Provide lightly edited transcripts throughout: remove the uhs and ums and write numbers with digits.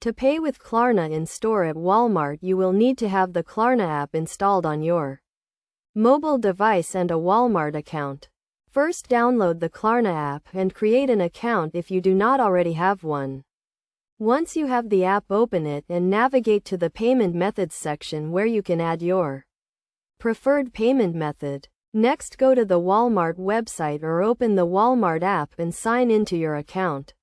To pay with Klarna in store at Walmart, you will need to have the Klarna app installed on your mobile device and a Walmart account. First, download the Klarna app and create an account if you do not already have one. Once you have the app, open it and navigate to the Payment Methods section where you can add your preferred payment method. Next, go to the Walmart website or open the Walmart app and sign into your account.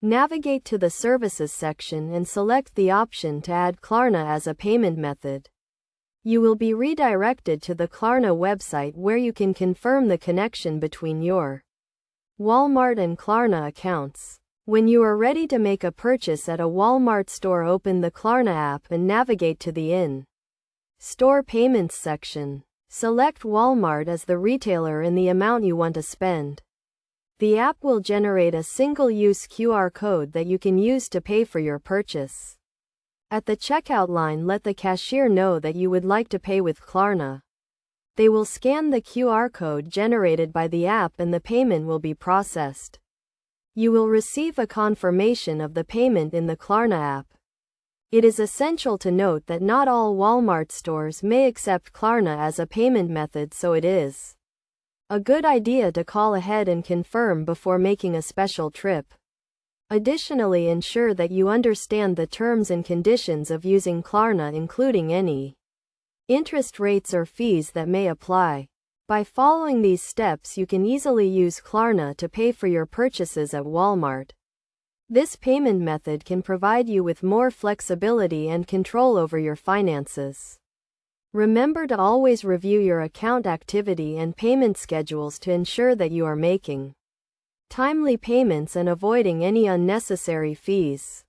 Navigate to the Services section and select the option to add Klarna as a payment method. You will be redirected to the Klarna website where you can confirm the connection between your Walmart and Klarna accounts. When you are ready to make a purchase at a Walmart store, open the Klarna app and navigate to the In-Store Payments section. Select Walmart as the retailer and the amount you want to spend. The app will generate a single-use QR code that you can use to pay for your purchase. At the checkout line, let the cashier know that you would like to pay with Klarna. They will scan the QR code generated by the app and the payment will be processed. You will receive a confirmation of the payment in the Klarna app. It is essential to note that not all Walmart stores may accept Klarna as a payment method, so it is a good idea to call ahead and confirm before making a special trip. Additionally, ensure that you understand the terms and conditions of using Klarna, including any interest rates or fees that may apply. By following these steps, you can easily use Klarna to pay for your purchases at Walmart. This payment method can provide you with more flexibility and control over your finances. Remember to always review your account activity and payment schedules to ensure that you are making timely payments and avoiding any unnecessary fees.